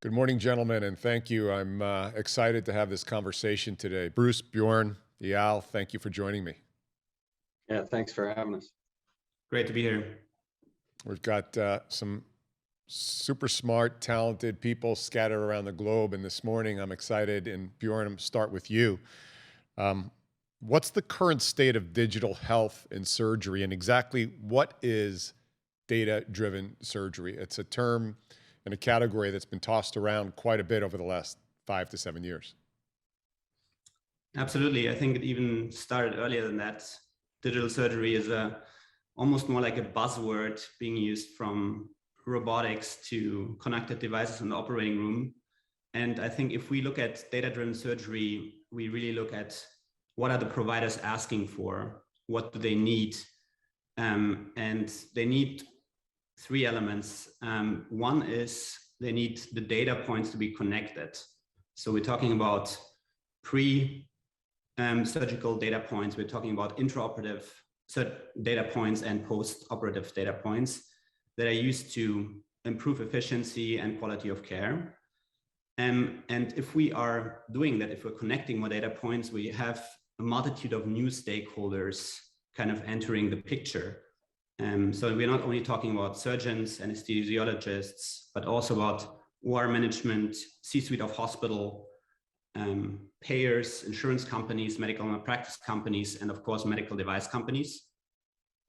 Good morning, gentlemen, and thank you. I'm excited to have this conversation today. Bruce, Bjorn, Eyal, thank you for joining me. Yeah, thanks for having us. Great to be here. We've got some super smart, talented people scattered around the globe, and this morning I'm excited, and Bjorn, I'm going to start with you. What's the current state of digital health in surgery, and exactly what is data-driven surgery? It's a term and a category that's been tossed around quite a bit over the last 5 to 7 years. Absolutely. I think it even started earlier than that. Digital surgery is almost more like a buzzword being used from robotics to connected devices in the operating room. And I think if we look at data-driven surgery, we really look at what are the providers asking for? What do they need? And they need three elements. One is they need the data points to be connected. So we're talking about pre-surgical data points. We're talking about intraoperative data points and post-operative data points that are used to improve efficiency and quality of care. And if we are doing that, if we're connecting more data points, we have a multitude of new stakeholders kind of entering the picture. So we're not only talking about surgeons, anesthesiologists, but also about OR management, C-suite of hospital, payers, insurance companies, medical malpractice companies, and of course, medical device companies,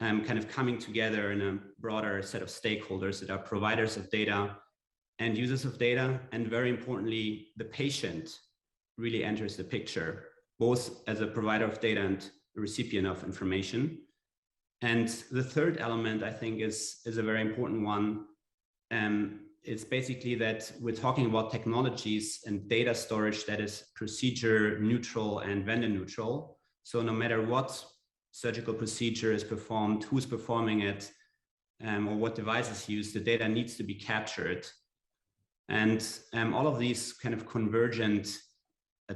kind of coming together in a broader set of stakeholders that are providers of data and users of data. And very importantly, the patient really enters the picture, both as a provider of data and a recipient of information. And the third element, I think, is a very important one. It's basically that we're talking about technologies and data storage that is procedure neutral and vendor neutral. So no matter what surgical procedure is performed, who's performing it, or what device is used, the data needs to be captured. And all of these kind of convergent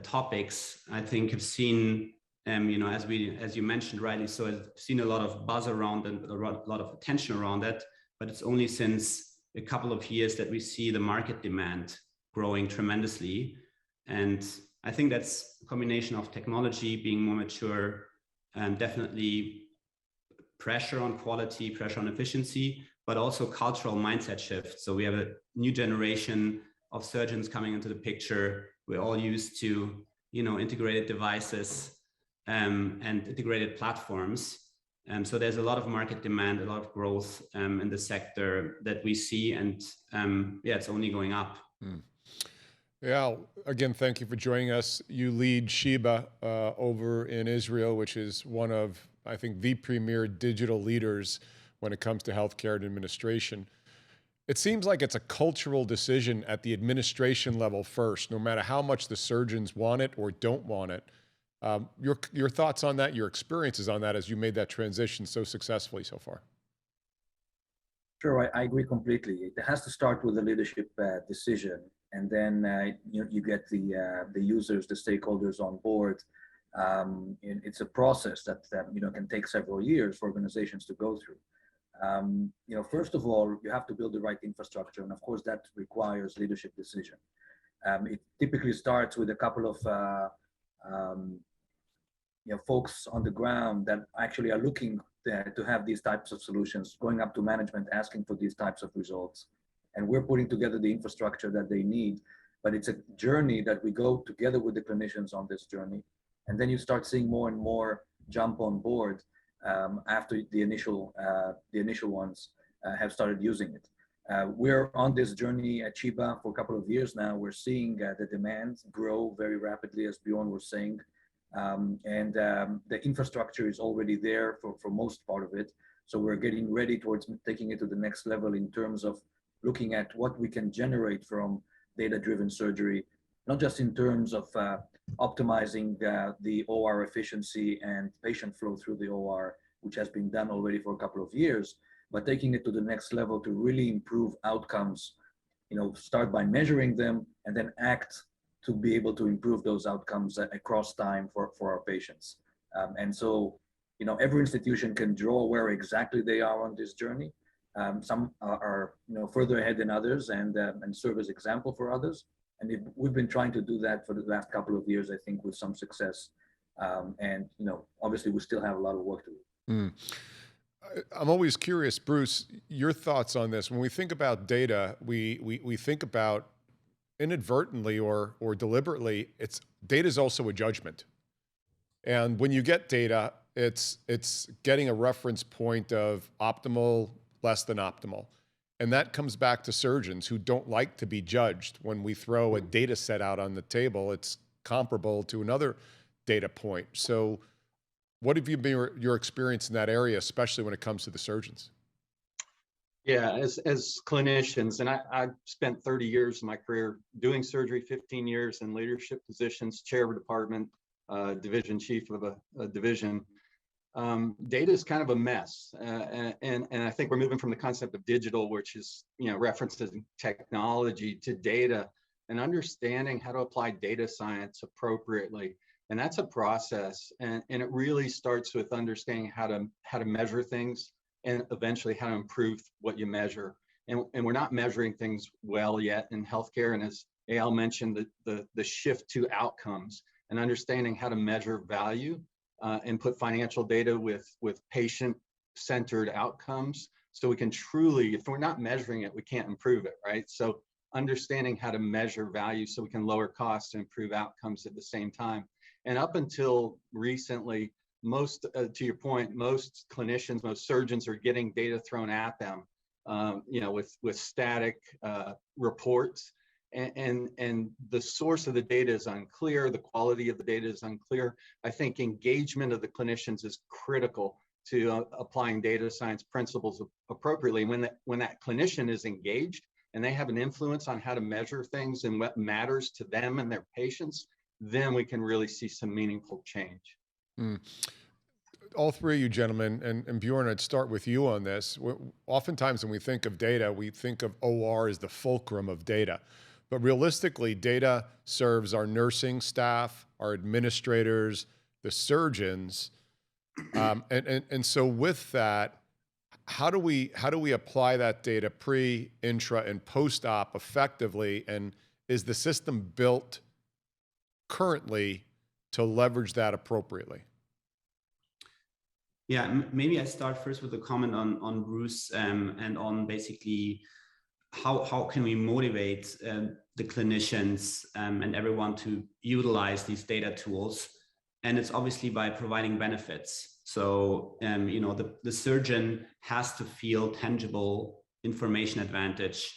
topics, I think, have seen as you mentioned rightly, so I've seen a lot of buzz around and a lot of attention around that, but it's only since a couple of years that we see the market demand growing tremendously. And I think that's a combination of technology being more mature, and definitely pressure on quality, pressure on efficiency, but also cultural mindset shift. So we have a new generation of surgeons coming into the picture. We're all used to, integrated devices, and integrated platforms. So there's a lot of market demand, a lot of growth in the sector that we see, and it's only going up. Yeah, again, thank you for joining us. You lead Sheba over in Israel, which is one of, I think, the premier digital leaders when it comes to healthcare and administration. It seems like it's a cultural decision at the administration level first, no matter how much the surgeons want it or don't want it. Your thoughts on that, your experiences on that as you made that transition so successfully so far? Sure, I agree completely. It has to start with a leadership decision, and then you get the users, the stakeholders on board. It's a process that can take several years for organizations to go through. First of all, you have to build the right infrastructure, and of course that requires leadership decision. It typically starts with a couple of folks on the ground that actually are looking to have these types of solutions, going up to management, asking for these types of results. And we're putting together the infrastructure that they need, but it's a journey that we go together with the clinicians on this journey. And then you start seeing more and more jump on board after the initial ones have started using it. We're on this journey at Sheba for a couple of years now. We're seeing the demand grow very rapidly, as Bjorn was saying. And the infrastructure is already there for most part of it. So we're getting ready towards taking it to the next level in terms of looking at what we can generate from data-driven surgery, not just in terms of optimizing the OR efficiency and patient flow through the OR, which has been done already for a couple of years, but taking it to the next level to really improve outcomes, start by measuring them and then act to be able to improve those outcomes across time for our patients. And so, every institution can draw where exactly they are on this journey. Some are further ahead than others and serve as example for others. And we've been trying to do that for the last couple of years, I think, with some success. And obviously, we still have a lot of work to do. Mm. I'm always curious, Bruce, your thoughts on this. When we think about data, we think about inadvertently or deliberately, data is also a judgment. And when you get data, it's getting a reference point of optimal, less than optimal. And that comes back to surgeons who don't like to be judged. When we throw a data set out on the table, it's comparable to another data point. So what have you been your experience in that area, especially when it comes to the surgeons? Yeah, as clinicians, and I spent 30 years of my career doing surgery, 15 years in leadership positions, chair of a department, division chief of a division. Data is kind of a mess, and I think we're moving from the concept of digital, which is references technology, to data and understanding how to apply data science appropriately. And that's a process, and it really starts with understanding how to measure things and eventually how to improve what you measure. And we're not measuring things well yet in healthcare. And as Eyal mentioned, the shift to outcomes and understanding how to measure value and put financial data with patient-centered outcomes, so we can truly, if we're not measuring it, we can't improve it, right? So understanding how to measure value so we can lower costs and improve outcomes at the same time. And up until recently, to your point, most clinicians, most surgeons are getting data thrown at them, with static reports, and the source of the data is unclear. The quality of the data is unclear. I think engagement of the clinicians is critical to applying data science principles appropriately. When that clinician is engaged and they have an influence on how to measure things and what matters to them and their patients, then we can really see some meaningful change. Mm. All three of you gentlemen, and Bjorn, I'd start with you on this. Oftentimes when we think of data, we think of OR as the fulcrum of data. But realistically, data serves our nursing staff, our administrators, the surgeons. And so with that, how do we apply that data pre, intra, and post-op effectively? And is the system built currently to leverage that appropriately? Yeah, maybe I start first with a comment on Bruce and on basically how can we motivate the clinicians and everyone to utilize these data tools. And it's obviously by providing benefits. So the surgeon has to feel tangible information advantage,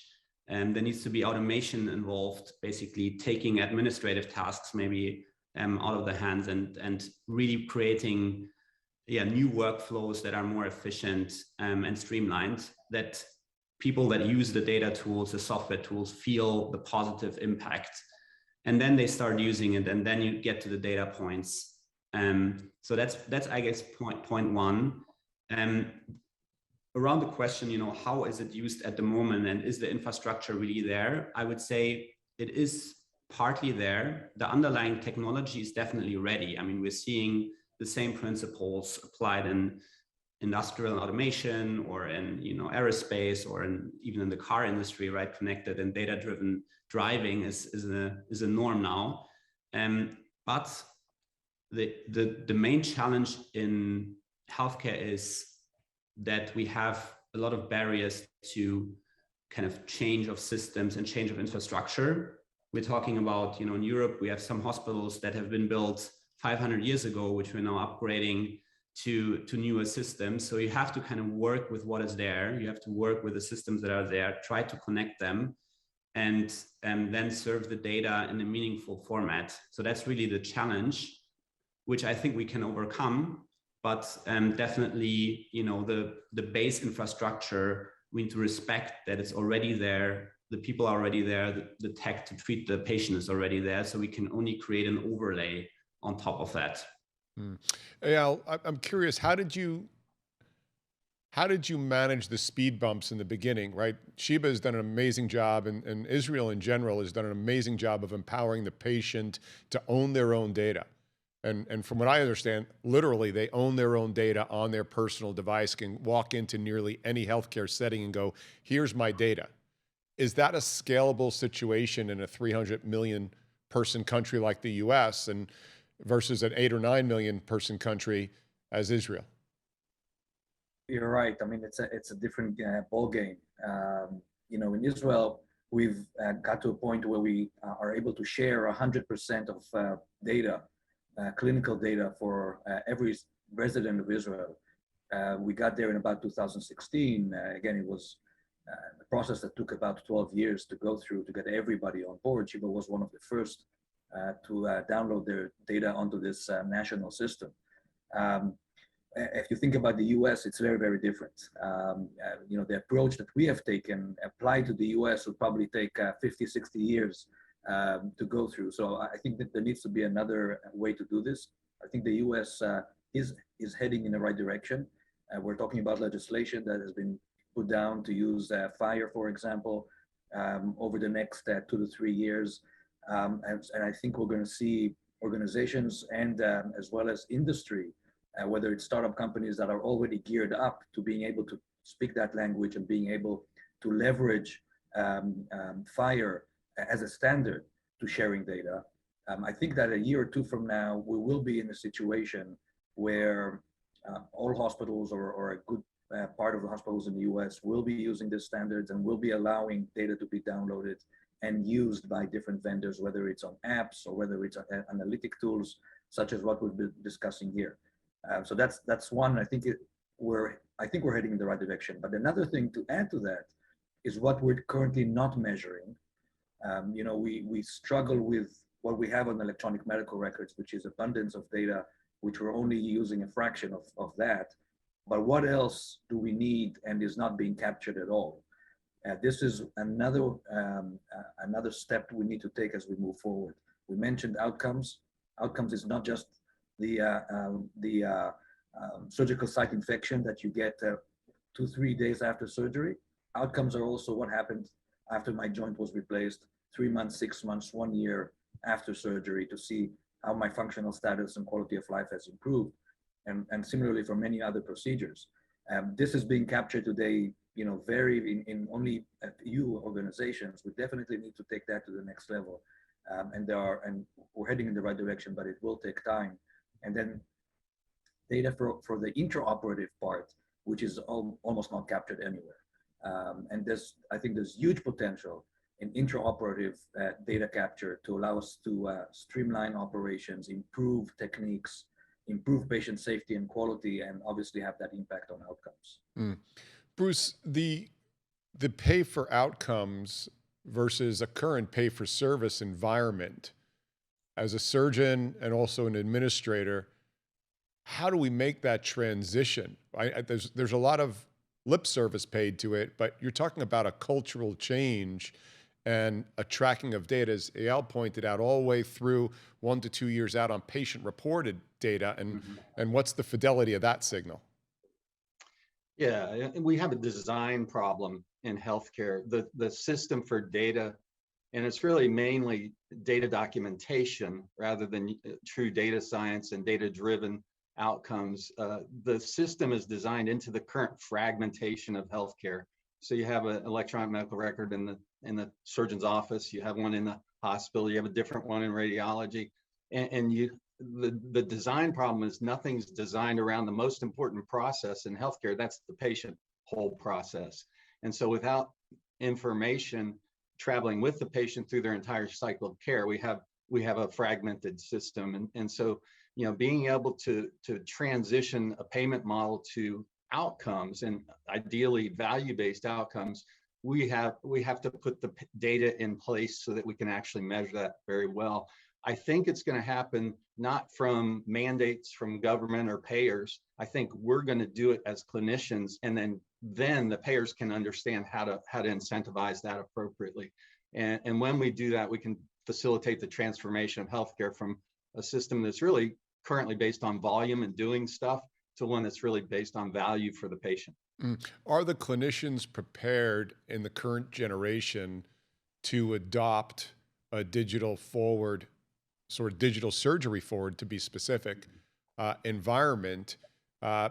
and there needs to be automation involved, basically taking administrative tasks maybe out of the hands and really creating new workflows that are more efficient and streamlined, that people that use the data tools, the software tools, feel the positive impact. And then they start using it, and then you get to the data points. So that's I guess point one. Around the question, how is it used at the moment, and is the infrastructure really there? I would say it is partly there. The underlying technology is definitely ready. I mean, we're seeing the same principles applied in industrial automation or in aerospace or even in the car industry, right? Connected and data-driven driving is a norm now. But the main challenge in healthcare is that we have a lot of barriers to kind of change of systems and change of infrastructure. We're talking about, in Europe, we have some hospitals that have been built 500 years ago, which we're now upgrading to newer systems. So you have to kind of work with what is there. You have to work with the systems that are there, try to connect them, and then serve the data in a meaningful format. So that's really the challenge, which I think we can overcome. But definitely, the base infrastructure, we need to respect that it's already there. The people are already there. The tech to treat the patient is already there. So we can only create an overlay on top of that. Eyal, I'm curious, how did you manage the speed bumps in the beginning, right? Sheba has done an amazing job, and Israel in general has done an amazing job of empowering the patient to own their own data. And from what I understand, literally they own their own data on their personal device, can walk into nearly any healthcare setting and go, here's my data. Is that a scalable situation in a 300 million person country like the US and versus an 8 or 9 million person country as Israel? You're right. I mean, it's a different ball game. In Israel, we've got to a point where we are able to share 100% of data, clinical data for every resident of Israel. We got there in about 2016. Again, it was a process that took about 12 years to go through to get everybody on board. Sheba was one of the first to download their data onto this national system. If you think about the US, it's very, very different. The approach that we have taken applied to the US would probably take 50, 60 years to go through. So I think that there needs to be another way to do this. I think the US is heading in the right direction. We're talking about legislation that has been put down to use fire, for example, over the next 2 to 3 years. And I think we're going to see organizations and as well as industry, whether it's startup companies that are already geared up to being able to speak that language and being able to leverage FHIR as a standard to sharing data. I think that a year or two from now, we will be in a situation where all hospitals or a good part of the hospitals in the US will be using these standards and will be allowing data to be downloaded and used by different vendors, whether it's on apps or whether it's analytic tools, such as what we've been discussing here. So that's one. I think we're heading in the right direction. But another thing to add to that is what we're currently not measuring. We struggle with what we have on electronic medical records, which is abundance of data, which we're only using a fraction of that. But what else do we need and is not being captured at all? This is another step we need to take as we move forward. We mentioned outcomes. Outcomes is not just the surgical site infection that you get 2-3 days after surgery. Outcomes are also what happened after my joint was replaced, 3 months, 6 months, 1 year after surgery, to see how my functional status and quality of life has improved, and similarly for many other procedures. This is being captured today, very in only a few organizations. We definitely need to take that to the next level, and we're heading in the right direction, but it will take time. And then data for the intraoperative part, which is almost not captured anywhere. And I think there's huge potential in intraoperative data capture to allow us to streamline operations, improve techniques, improve patient safety and quality, and obviously have that impact on outcomes. Bruce, the pay for outcomes versus a current pay for service environment, as a surgeon and also an administrator, how do we make that transition? There's a lot of lip service paid to it, but you're talking about a cultural change and a tracking of data, as Eyal pointed out, all the way through 1 to 2 years out on patient-reported data, and what's the fidelity of that signal? Yeah, we have a design problem in healthcare. The system for data, and it's really mainly data documentation rather than true data science and data-driven outcomes. The system is designed into the current fragmentation of healthcare. So you have an electronic medical record in the surgeon's office, you have one in the hospital, you have a different one in radiology, and the design problem is nothing's designed around the most important process in healthcare. That's the patient whole process. And so without information traveling with the patient through their entire cycle of care, we have a fragmented system. And so, being able to transition a payment model to outcomes, and ideally value-based outcomes, we have to put the data in place so that we can actually measure that very well. I think it's going to happen not from mandates from government or payers. I think we're going to do it as clinicians, and then the payers can understand how to incentivize that appropriately. And when we do that, we can facilitate the transformation of healthcare from a system that's really currently based on volume and doing stuff to one that's really based on value for the patient. Are the clinicians prepared in the current generation to adopt a digital forward sort of digital surgery forward, to be specific, environment,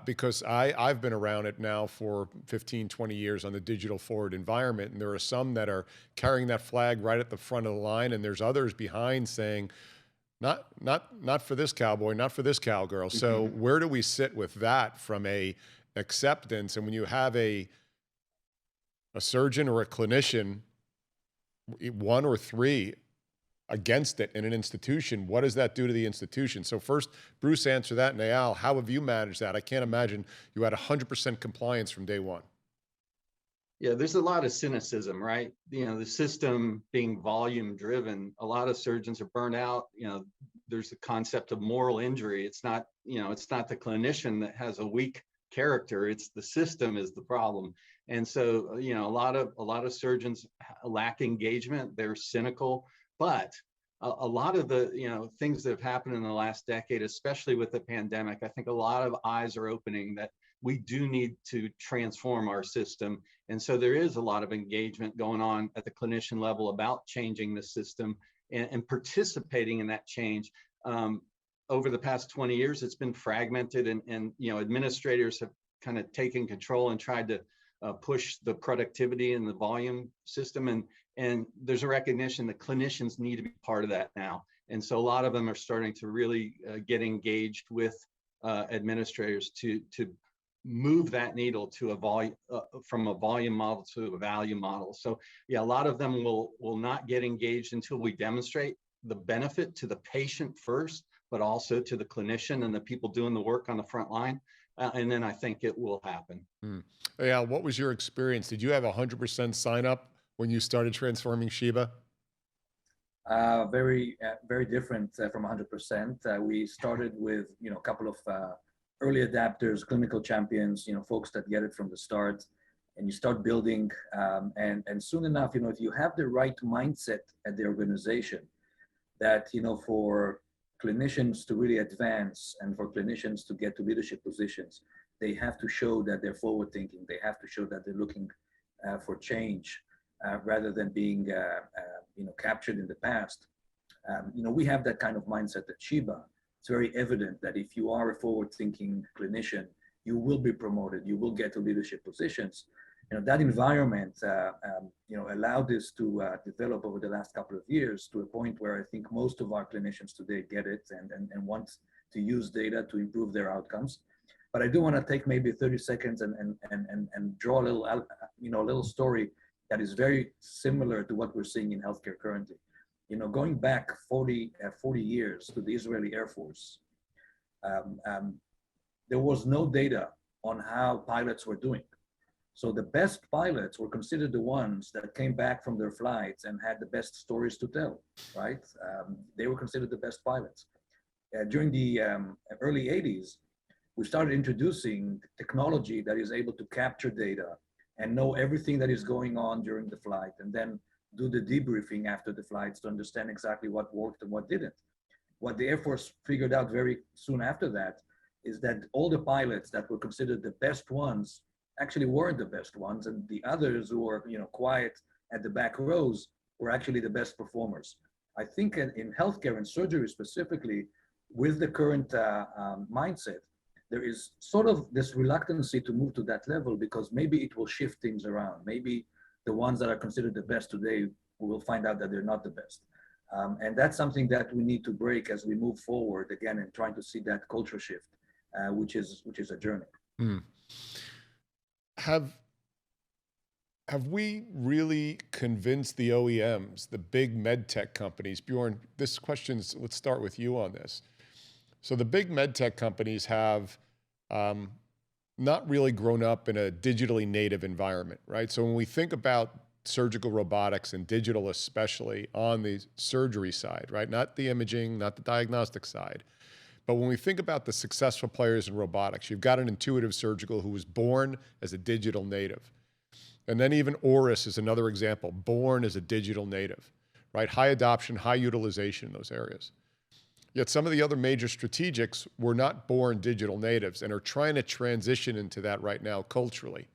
because I've been around it now for 15, 20 years on the digital forward environment. And there are some that are carrying that flag right at the front of the line. And there's others behind saying, not for this cowboy, not for this cowgirl. So where do we sit with that from a acceptance? And when you have a surgeon or a clinician, one or three, against it in an institution, what does that do to the institution? So first, Bruce, answer that. And Eyal, how have you managed that? I can't imagine you had 100% compliance from day one. Yeah, there's a lot of cynicism, right? You know, the system being volume driven, a lot of surgeons are burnt out. You know, there's the concept of moral injury. It's not, you know, it's not the clinician that has a weak character, it's the system is the problem. And so, you know, a lot of surgeons lack engagement, they're cynical, but a lot of the, you know, things that have happened in the last decade, especially with the pandemic, I think a lot of eyes are opening that we do need to transform our system. And so there is a lot of engagement going on at the clinician level about changing the system and participating in that change. Over the past 20 years, it's been fragmented, and you know, administrators have kind of taken control and tried to push the productivity and the volume system. And there's a recognition that clinicians need to be part of that now. And so a lot of them are starting to really get engaged with administrators to move that needle to a volume, from a volume model to a value model. So yeah, a lot of them will not get engaged until we demonstrate the benefit to the patient first, but also to the clinician and the people doing the work on the front line. And then I think it will happen. Yeah, what was your experience? Did you have 100% sign up when you started transforming Sheba? Very different from 100%. We started with, you know, a couple of early adapters, clinical champions, you know, folks that get it from the start, and you start building. And soon enough, you know, if you have the right mindset at the organization, that, you know, for clinicians to really advance and for clinicians to get to leadership positions, they have to show that they're forward thinking. They have to show that they're looking for change rather than being, you know, captured in the past. You know, we have that kind of mindset at Sheba. It's very evident that if you are a forward thinking clinician, you will be promoted, you will get to leadership positions. You know, that environment, you know, allowed this to develop over the last couple of years to a point where I think most of our clinicians today get it and want to use data to improve their outcomes. But I do want to take maybe 30 seconds and draw a little, you know, a little story that is very similar to what we're seeing in healthcare currently. You know, going back 40 years to the Israeli Air Force, there was no data on how pilots were doing. So the best pilots were considered the ones that came back from their flights and had the best stories to tell, right? They were considered the best pilots. During the early 80s, we started introducing technology that is able to capture data and know everything that is going on during the flight, and then do the debriefing after the flights to understand exactly what worked and what didn't. What the Air Force figured out very soon after that is that all the pilots that were considered the best ones actually weren't the best ones, and the others who were, you know, quiet at the back rows were actually the best performers. I think in healthcare and surgery specifically, with the current mindset, there is sort of this reluctancy to move to that level because maybe it will shift things around. Maybe the ones that are considered the best today, we will find out that they're not the best. And that's something that we need to break as we move forward again and trying to see that culture shift, which is a journey. Have we really convinced the OEMs, the big medtech companies? Bjorn, this question's, let's start with you on this. So the big medtech companies have not really grown up in a digitally native environment, right? So when we think about surgical robotics and digital, especially on the surgery side, right? Not the imaging, not the diagnostic side. But when we think about the successful players in robotics, you've got an Intuitive Surgical who was born as a digital native. And then even Auris is another example, born as a digital native, right? High adoption, high utilization in those areas. Yet some of the other major strategics were not born digital natives and are trying to transition into that right now culturally.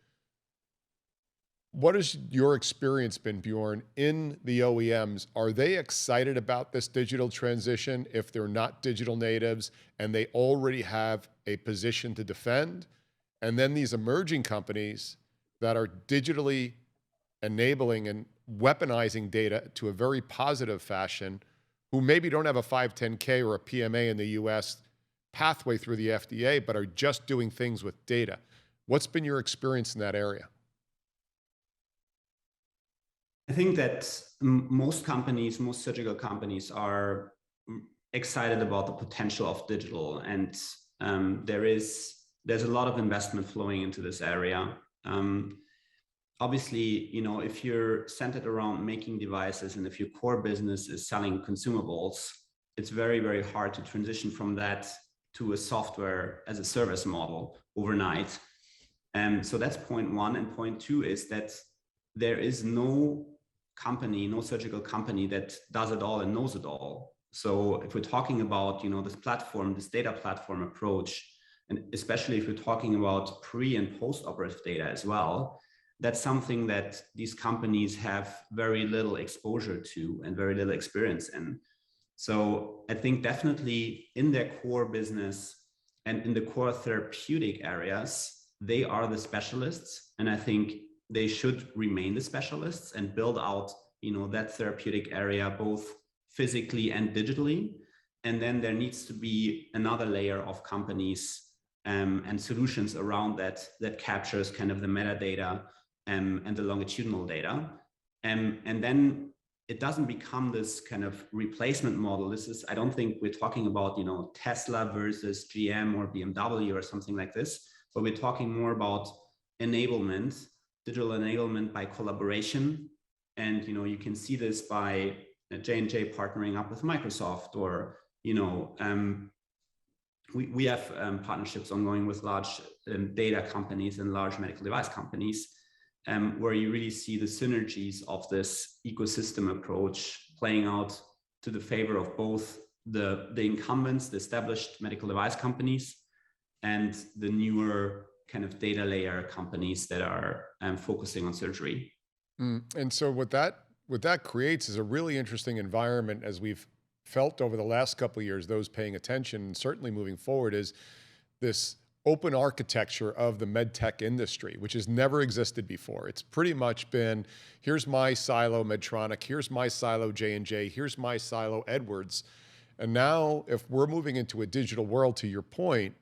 What has your experience been, Bjorn, in the OEMs? Are they excited about this digital transition if they're not digital natives and they already have a position to defend? And then these emerging companies that are digitally enabling and weaponizing data to a very positive fashion, who maybe don't have a 510K or a PMA in the US pathway through the FDA, but are just doing things with data. What's been your experience in that area? I think that most companies, most surgical companies are excited about the potential of digital, and there's a lot of investment flowing into this area. Obviously, if you're centered around making devices and if your core business is selling consumables, it's very, very hard to transition from that to a software as a service model overnight. So that's point one. And point two is that there is no company, no surgical company that does it all and knows it all. So if we're talking about, this platform, this data platform approach, and especially if we're talking about pre and post-operative data as well, that's something that these companies have very little exposure to and very little experience in. So I think definitely in their core business and in the core therapeutic areas, they are the specialists. And I think they should remain the specialists and build out, that therapeutic area, both physically and digitally. And then there needs to be another layer of companies and solutions around that captures kind of the metadata and the longitudinal data. And then it doesn't become this kind of replacement model. I don't think we're talking about, Tesla versus GM or BMW or something like this, but we're talking more about enablement, digital enablement by collaboration. And, you can see this by J&J partnering up with Microsoft, or, we have partnerships ongoing with large data companies and large medical device companies, where you really see the synergies of this ecosystem approach playing out to the favor of both the incumbents, the established medical device companies, and the newer kind of data layer companies that are focusing on surgery. And so what that creates is a really interesting environment, as we've felt over the last couple of years, those paying attention, and certainly moving forward, is this open architecture of the medtech industry, which has never existed before. It's pretty much been, here's my silo Medtronic, here's my silo J&J, here's my silo Edwards. And now if we're moving into a digital world, to your point,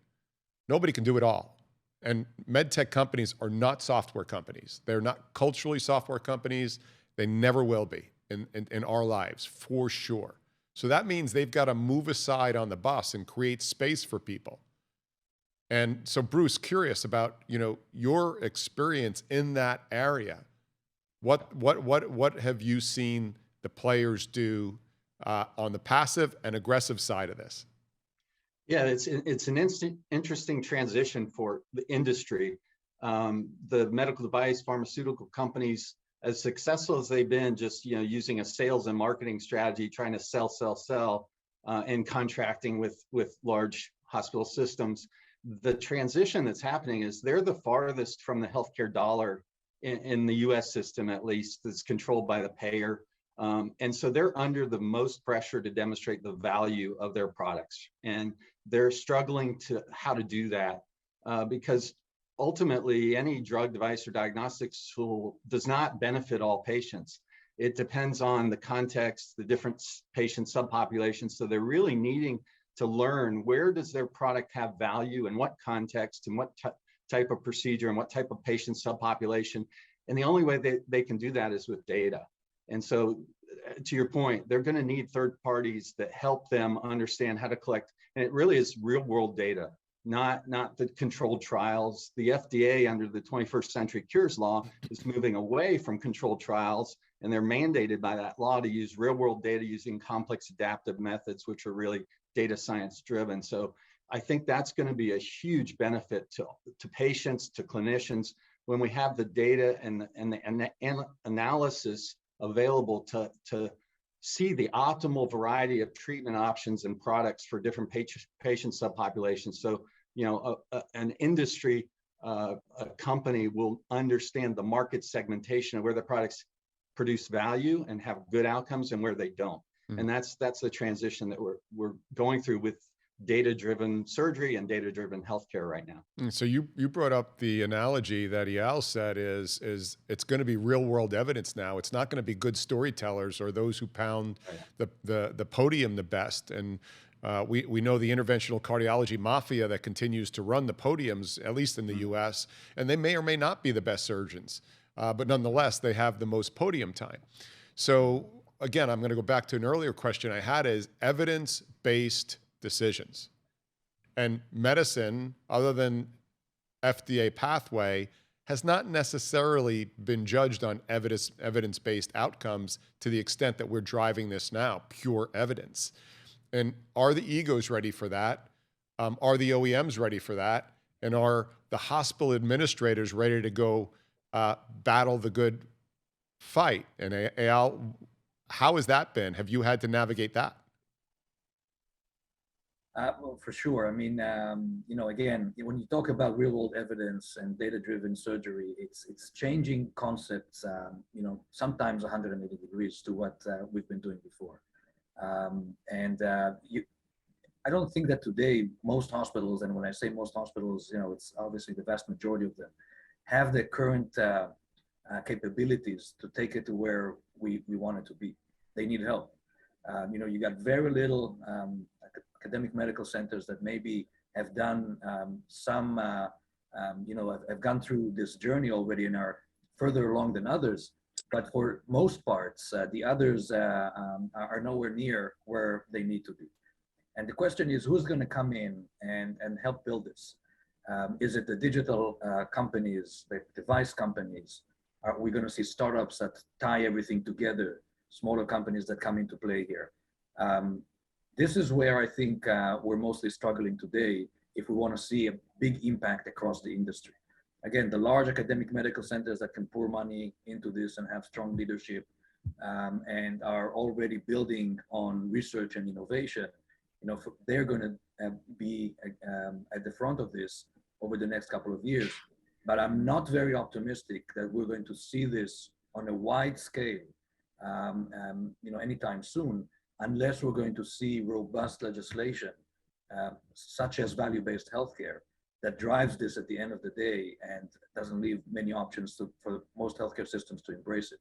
nobody can do it all. And medtech companies are not software companies. They're not culturally software companies. They never will be in our lives, for sure. So that means they've got to move aside on the bus and create space for people. And so, Bruce, curious about, your experience in that area. What have you seen the players do on the passive and aggressive side of this? Yeah, it's an interesting transition for the industry. The medical device pharmaceutical companies, as successful as they've been, just using a sales and marketing strategy, trying to sell, and contracting with large hospital systems. The transition that's happening is they're the farthest from the healthcare dollar in the U.S. system, at least, that's controlled by the payer. And so they're under the most pressure to demonstrate the value of their products. And they're struggling to how to do that because ultimately any drug, device, or diagnostics tool does not benefit all patients. It depends on the context, the different patient subpopulations. So they're really needing to learn, where does their product have value, in what context, and what type of procedure, and what type of patient subpopulation. And the only way they can do that is with data. And so, to your point, they're going to need third parties that help them understand how to collect. And it really is real world data, not the controlled trials. The FDA, under the 21st Century Cures Law, is moving away from controlled trials, and they're mandated by that law to use real world data using complex adaptive methods, which are really data science driven. So I think that's going to be a huge benefit to patients, to clinicians, when we have the data and the analysis available to see the optimal variety of treatment options and products for different patient subpopulations. So, an industry a company will understand the market segmentation of where the products produce value and have good outcomes and where they don't. And that's the transition that we're going through with data-driven surgery and data-driven healthcare right now. And so you brought up the analogy that Eyal said is it's going to be real-world evidence now. It's not going to be good storytellers or those who pound the podium the best. And we know the interventional cardiology mafia that continues to run the podiums, at least in the U.S., and they may or may not be the best surgeons, but nonetheless, they have the most podium time. So again, I'm going to go back to an earlier question I had is evidence-based decisions. And medicine, other than FDA pathway, has not necessarily been judged on evidence-based outcomes to the extent that we're driving this now, pure evidence. And are the egos ready for that? Are the OEMs ready for that? And are the hospital administrators ready to go battle the good fight? And Eyal, how has that been? Have you had to navigate that? Well, for sure. I mean, again, when you talk about real-world evidence and data-driven surgery, it's changing concepts, sometimes 180 degrees to what we've been doing before. I don't think that today most hospitals, and when I say most hospitals, it's obviously the vast majority of them, have the current capabilities to take it to where we want it to be. They need help. You got very little academic medical centers that maybe have done have gone through this journey already and are further along than others. But for most parts, the others are nowhere near where they need to be. And the question is, who's going to come in and help build this? Is it the digital companies, the device companies? Are we going to see startups that tie everything together, smaller companies that come into play here? This is where I think we're mostly struggling today if we want to see a big impact across the industry. Again, the large academic medical centers that can pour money into this and have strong leadership and are already building on research and innovation, they're going to be at the front of this over the next couple of years. But I'm not very optimistic that we're going to see this on a wide scale, anytime soon, unless we're going to see robust legislation, such as value-based healthcare, that drives this at the end of the day and doesn't leave many options for most healthcare systems to embrace it.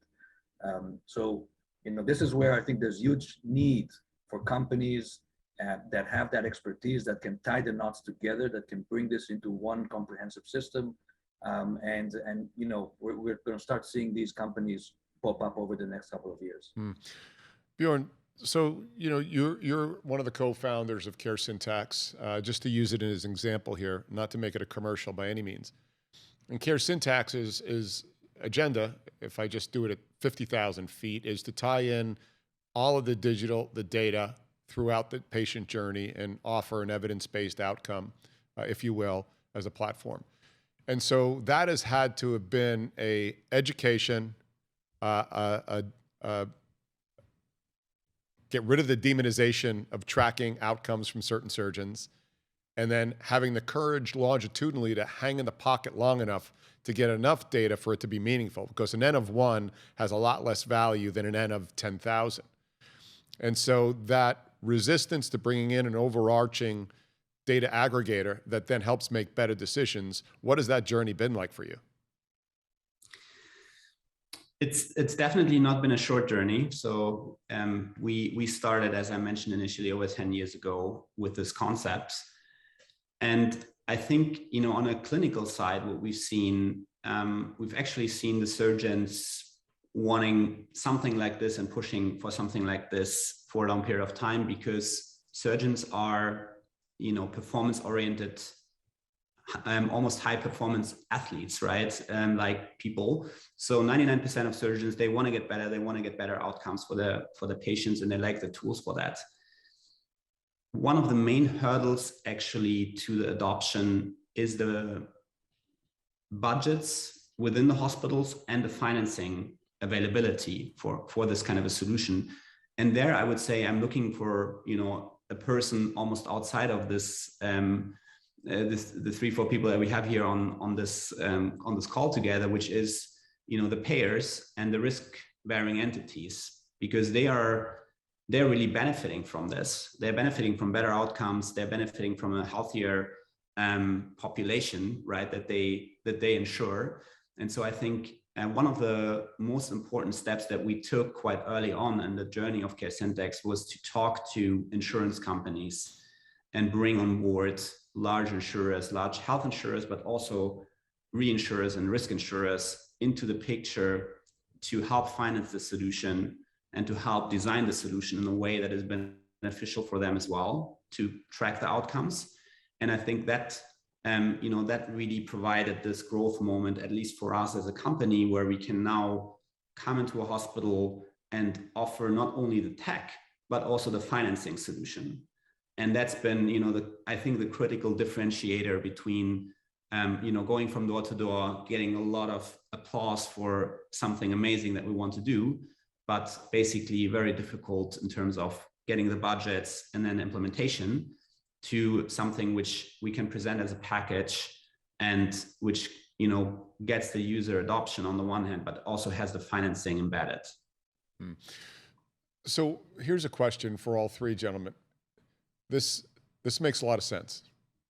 This is where I think there's huge need for companies that have that expertise, that can tie the knots together, that can bring this into one comprehensive system. We're going to start seeing these companies pop up over the next couple of years. Bjorn, so you're one of the co-founders of Care Syntax, just to use it as an example here, not to make it a commercial by any means. And Care Syntax is agenda, if I just do it at 50,000 feet, is to tie in all of the data throughout the patient journey and offer an evidence-based outcome, if you will, as a platform. And so that has had to have been a education, get rid of the demonization of tracking outcomes from certain surgeons, and then having the courage longitudinally to hang in the pocket long enough to get enough data for it to be meaningful, because an N of 1 has a lot less value than an N of 10,000. And so that resistance to bringing in an overarching data aggregator that then helps make better decisions, what has that journey been like for you? It's definitely not been a short journey. So we started, as I mentioned initially, over 10 years ago with this concept. And I think, on a clinical side, what we've seen, we've actually seen the surgeons wanting something like this and pushing for something like this for a long period of time, because surgeons are, performance-oriented, almost high-performance athletes, right? Like people. So 99% of surgeons, they want to get better. They want to get better outcomes for the patients, and they like the tools for that. One of the main hurdles actually to the adoption is the budgets within the hospitals and the financing availability for this kind of a solution. And there, I would say I'm looking for, a person almost outside of this the 3-4 people that we have here on this call together, which is, the payers and the risk-bearing entities, because they're really benefiting from this. They're benefiting from better outcomes. They're benefiting from a healthier population, right? That they insure. And so I think one of the most important steps that we took quite early on in the journey of CareSyntax was to talk to insurance companies and bring on board large insurers, large health insurers, but also reinsurers and risk insurers into the picture to help finance the solution and to help design the solution in a way that is beneficial for them as well, to track the outcomes. And I think that that really provided this growth moment, at least for us as a company, where we can now come into a hospital and offer not only the tech, but also the financing solution. And that's been, I think the critical differentiator between, going from door to door, getting a lot of applause for something amazing that we want to do, but basically very difficult in terms of getting the budgets and then implementation, to something which we can present as a package and which, gets the user adoption on the one hand, but also has the financing embedded. So here's a question for all three gentlemen. This makes a lot of sense,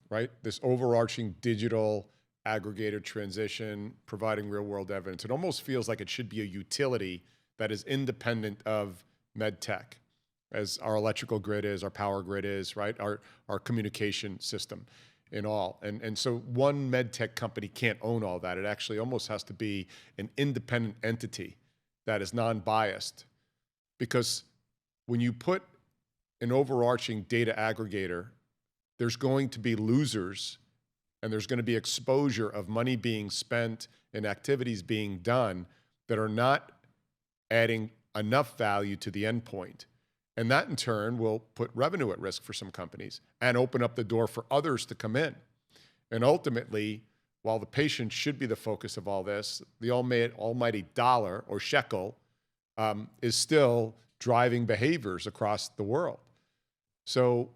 right? This overarching digital aggregator transition, providing real world evidence. It almost feels like it should be a utility that is independent of Medtech, as our electrical grid is, our power grid is, right? Our communication system and all. And so one Medtech company can't own all that. It actually almost has to be an independent entity that is non-biased. Because when you put an overarching data aggregator, there's going to be losers and there's going to be exposure of money being spent and activities being done that are not adding enough value to the endpoint. And that in turn will put revenue at risk for some companies and open up the door for others to come in. And ultimately, while the patient should be the focus of all this, the almighty dollar or shekel is still driving behaviors across the world. So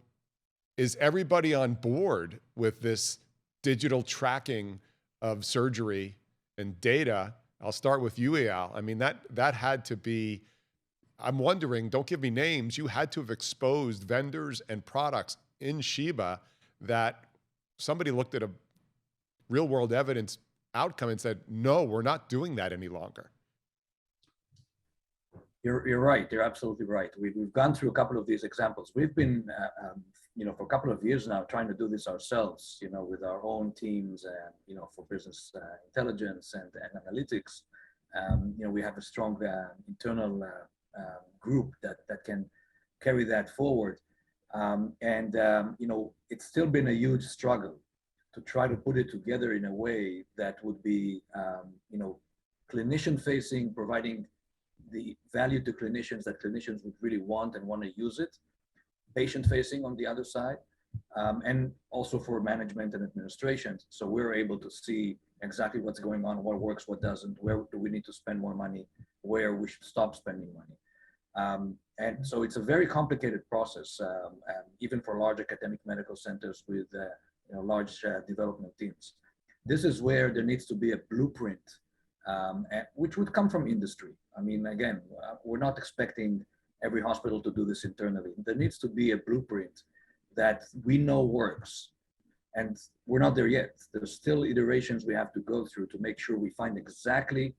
is everybody on board with this digital tracking of surgery and data? I'll start with you, Eyal. I mean, that had to be, I'm wondering, don't give me names, you had to have exposed vendors and products in Sheba that somebody looked at a real world evidence outcome and said, no, we're not doing that any longer. You're right. You're absolutely right. We've gone through a couple of these examples. We've been, for a couple of years now, trying to do this ourselves, with our own teams, for business intelligence and analytics. We have a strong internal group that can carry that forward. It's still been a huge struggle to try to put it together in a way that would be, clinician facing, providing the value to clinicians that clinicians would really want and want to use it, patient facing on the other side, and also for management and administration. So we're able to see exactly what's going on, what works, what doesn't, where do we need to spend more money, where we should stop spending money. And so it's a very complicated process, even for large academic medical centers with large development teams. This is where there needs to be a blueprint, which would come from industry. I mean, again, we're not expecting every hospital to do this internally. There needs to be a blueprint that we know works. And we're not there yet. There's still iterations we have to go through to make sure we find exactly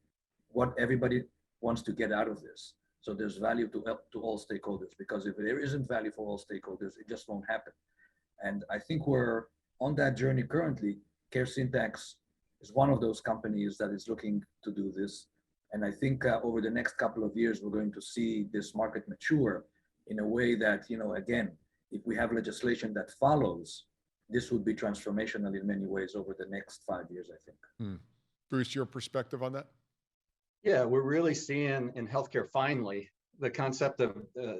what everybody wants to get out of this. So there's value to all stakeholders, because if there isn't value for all stakeholders, it just won't happen. And I think we're on that journey currently. CareSyntax is one of those companies that is looking to do this. And I think over the next couple of years, we're going to see this market mature in a way that, again, if we have legislation that follows, this would be transformational in many ways over the next 5 years, I think. Bruce, your perspective on that? Yeah, we're really seeing in healthcare finally the concept of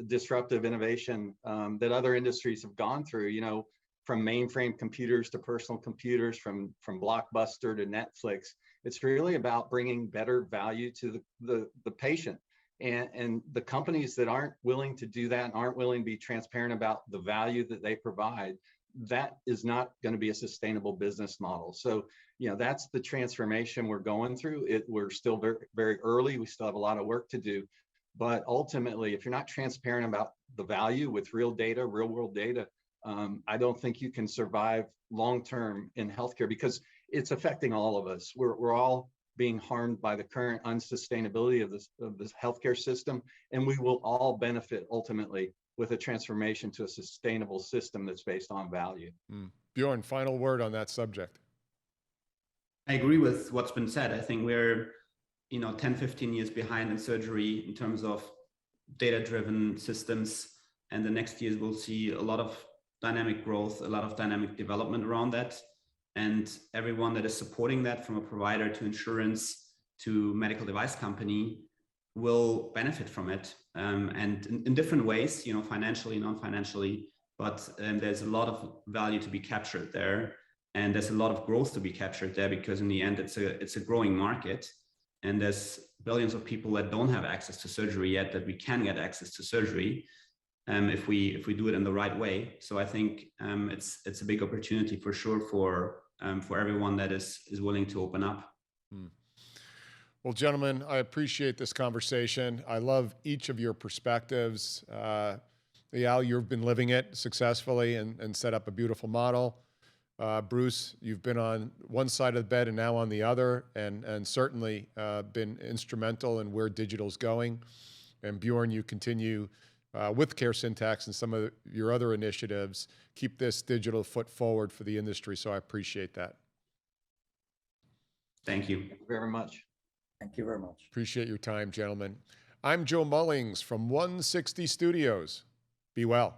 disruptive innovation that other industries have gone through, from mainframe computers to personal computers, from Blockbuster to Netflix. It's really about bringing better value to the patient. And the companies that aren't willing to do that and aren't willing to be transparent about the value that they provide, that is not going to be a sustainable business model. So, that's the transformation we're going through. We're still very, very early. We still have a lot of work to do. But ultimately, if you're not transparent about the value with real data, real world data, I don't think you can survive long-term in healthcare, because it's affecting all of us. We're all being harmed by the current unsustainability of this healthcare system, and we will all benefit ultimately with a transformation to a sustainable system that's based on value. Bjorn, final word on that subject. I agree with what's been said. I think we're 10, 15 years behind in surgery in terms of data-driven systems, and the next years we'll see a lot of dynamic growth, a lot of dynamic development around that. And everyone that is supporting that, from a provider to insurance to medical device company, will benefit from it, and in different ways, financially, non-financially, but there's a lot of value to be captured there, and there's a lot of growth to be captured there, because in the end it's a growing market, and there's billions of people that don't have access to surgery yet, that we can get access to surgery if we do it in the right way. So I think it's a big opportunity for sure for everyone that is willing to open up. Well, gentlemen, I appreciate this conversation. I love each of your perspectives. Eyal, you've been living it successfully and set up a beautiful model. Bruce, you've been on one side of the bed and now on the other, and certainly been instrumental in where digital's going. And Bjorn, you continue with Care Syntax and some of your other initiatives, keep this digital foot forward for the industry. So I appreciate that. Thank you. Thank you very much. Thank you very much. Appreciate your time, gentlemen. I'm Joe Mullings from 160 Studios. Be well.